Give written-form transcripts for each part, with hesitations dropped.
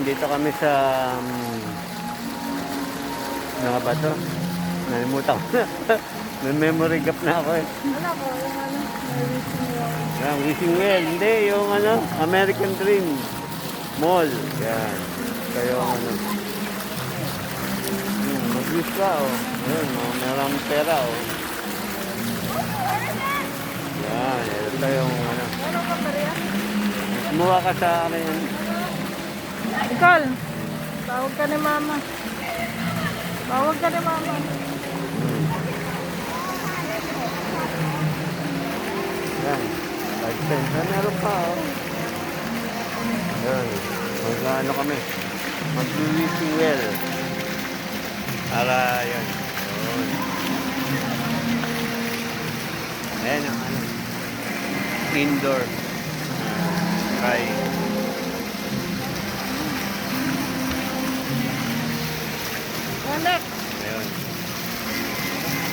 Ayan, dito kami sa... ano ba ito? Nalimutan ko na. May memory gap na ako eh. Wala ko, yung ano, may wishing well. Yan, Wishing Well. Hindi, yung ano, American Dream Mall. Yan. Kayo ano. Mag-wish ka oh. Ayan, oh, meron pera oh. Yan, ito yung ano. Meron ka ba rin? Kumuha ka sa akin yan. Nicole, tawag ka ni mama. Tawag ka ni mama. Yan. 5 cents. Ah, meron pa oh. Yan. Mag-ano kami. Mag-wishing well. Para yan. Yun. Ayan ang ano. Indoor. Try. Anak. Ayun.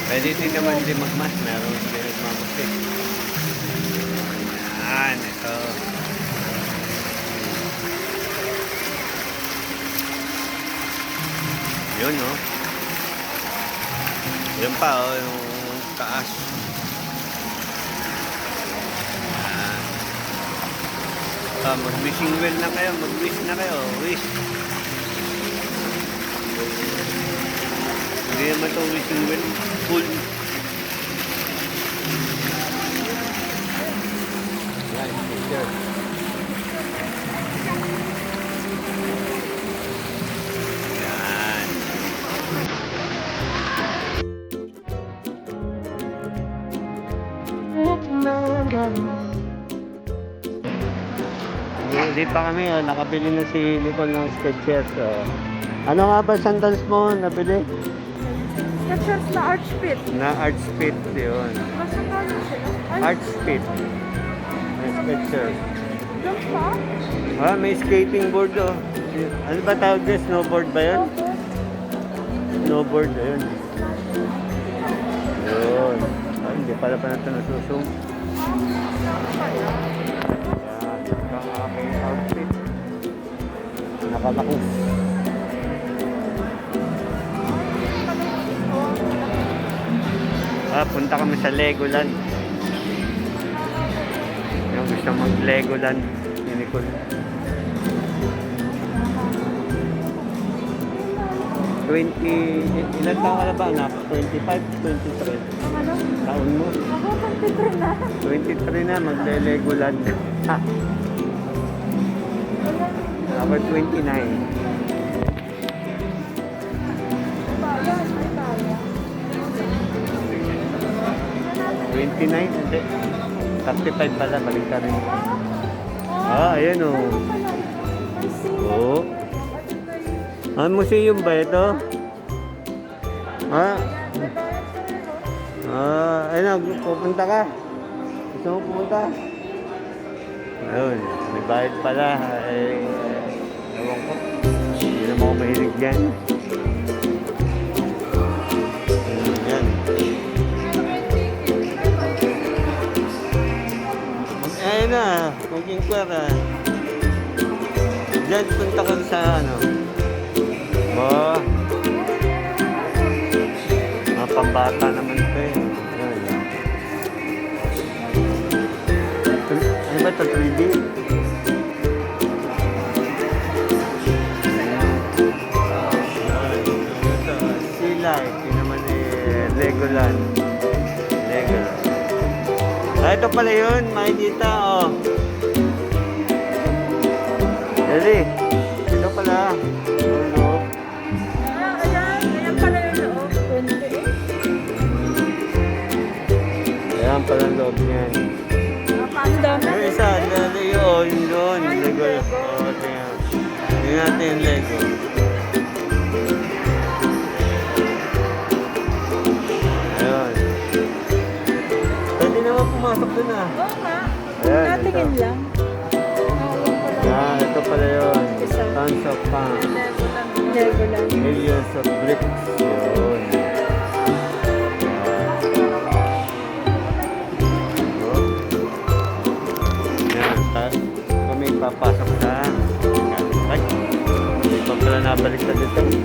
Pwede din naman din magmas. Meron din nagmamasik. Yan. Ito. Yun, no? Yun pa, oh. Yung taas. Yan. Mag-wishing well na kayo. Mag-wish na kayo. Wish. Hindi naman ito wishing well. Full. Yan, picture. Yan. Hindi pa kami, oh. Nakabili na si Nicole ng Skechers. Oh. Ano nga ba sandals mo nabili? Skechers na arch fit. Na Arch Fit yun. Basta kano sila. Ay, Arch Fit. May Skechers. doon pa? Ah, may skating board oh. Ano ba tawag din? Snowboard ba yun? Snowboard, ayun. Yun. Ay, hindi pala pa natin nasusong. Yan, ito ang aking outfit. Nakalako. Ah, punta kami sa Legoland. Yung gusto mag-Legoland ni Nicole. 20, ilan taon ka na ba anak? 25, 23? Ang ano? Taon mo? Ako, 23 na. 23 na, magle-Legoland. Ha? Ako 29. Baya, may baya. 29? Hindi. 35 pala, balik ka rin. Ah, ayan o. Meron pala. May sila. Oo. Ah, museum ba ito? Ha? Ah, ayun, pupunta ka. Gusto mo pupunta? Ayun, may bayad pala. Eh, ewan ko. Hindi naman ako mahilig dyan. Yan. Ayun na, mag-inquire. Diyan, punta ko sa ano. Oh. Mga pambata naman ito eh. Ayun. Ano ba ito? 3D? Sila eh. Ito naman eh. Legoland. Legoland. Ah, ito pala yun. Makikita oh. Dali. Ito pala. Ayan pala yung loob. 28. Ayan pala ang loob niyan. Panda. Yung isa, dali yun. Yun. Lego. Oo, tingnan. Tingnan natin yung Lego. Ayun. Pwede naman pumasok dun ah. Oo nga. Ayan, Natingin ito. lang. Yan, ito pala yun. Isa. Tons of fun. Legoland. Millions of bricks. Yun. Yan, kami papasok sa... Ay, Nakabalik ka dito. Yun.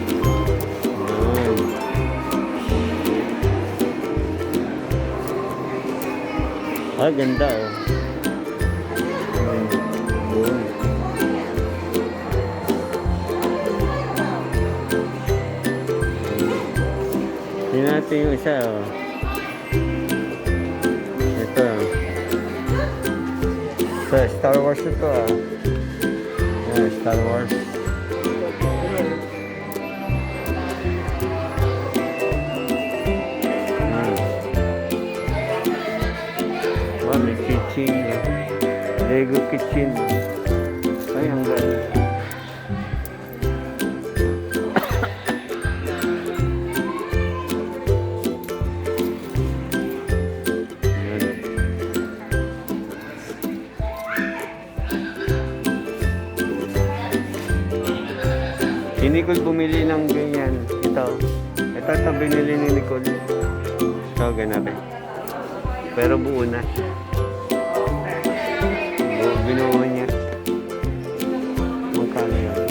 Ah, ganda oh. Yun. Tingnan natin yung isa oh. Ito. Sa Star Wars ito ah. Ayan, Star Wars. Oh, may kitchen. Lego kitchen. Ay, ang ganda. Si Nicole bumili ng ganyan. Ito binili ni Nicole. Ito, ganapin. Pero buo na. Binuo niya. Magkano yun?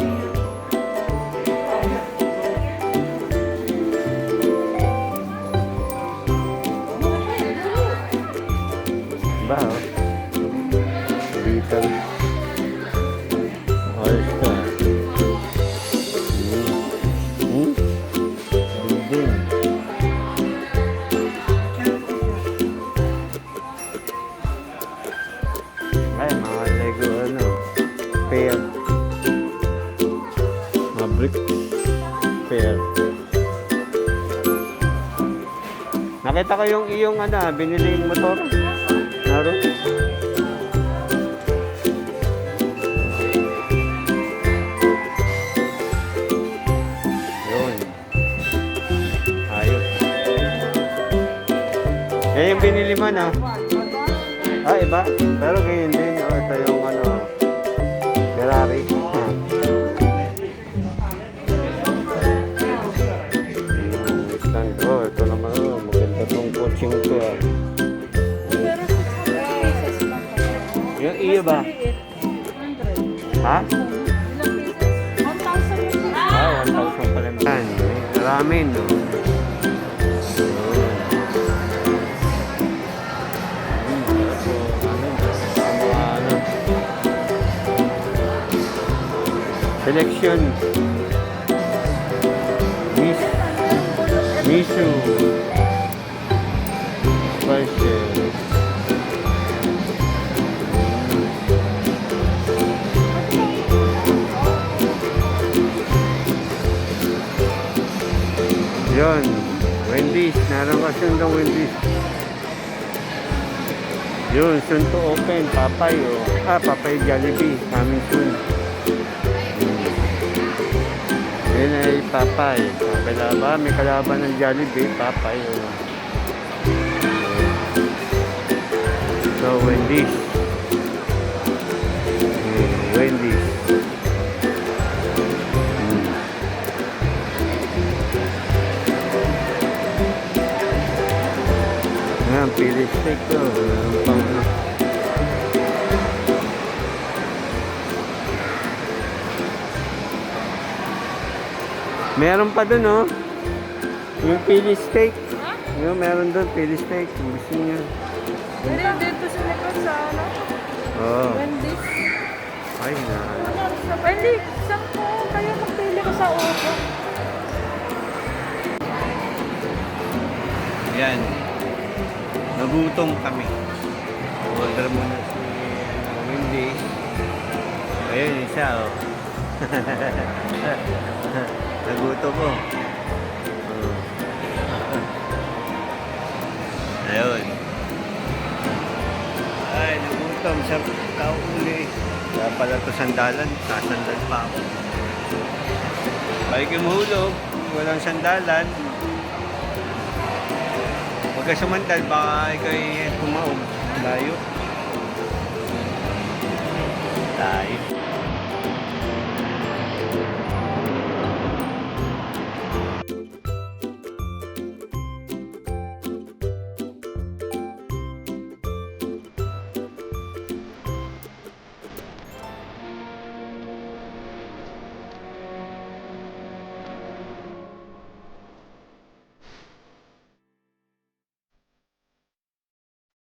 Ba, oh. Dito. Ayos to. Building. Ay, mga Lego ano, pair. Mga brick pair. Nakita ko yung iyong ano, biniling motor. Naroon. Yun. Ayos. Yan yung binili mo na. Ah, iba? Pero ganyan din. Oh, ito yung ano, Ferrari. Yung stand. Oh, ito naman. Oh, maganda tong coaching to ah. Pero 600 pieces lang po. Yung iyo ba? 100. Ha? Ilang pieces? 1,000 yun. Ah, 1,000 pala. Yan. Ramen, no? Selection. Miso. Spices. Yun. Wendy's. Naroon kasi yung Wendy's. Yun. Soon to open. Papay. Oh. Ah, Papay Jollibee. Coming soon. Yun ay Papay. May kalaban ng Jollibee. Papay. Oh. So, Wendy's. Wendy's. Ayan, pili steak to. Meron pang ano. Meron pa dun, oh. Yung pili steak. Yung meron dun, pili steak. Gusto niya. Pero dito sa likod sa ano? Oo. Wendy's. Ay, na. Wendy, saan po kayo magpili ko sa upo? Yan. Nagutom kami. Order muna si Wendy. Ayun, isa, oh. Nagutom po. Ayun. Ay, nagutom. Sa tao uli. Kaya pala ito sandalan. Sasandal pa ako. Balik yung mahulog. Walang sandalan. Huwag ka sumandal. Baka ikaw'y pumaog. Layo. Layo.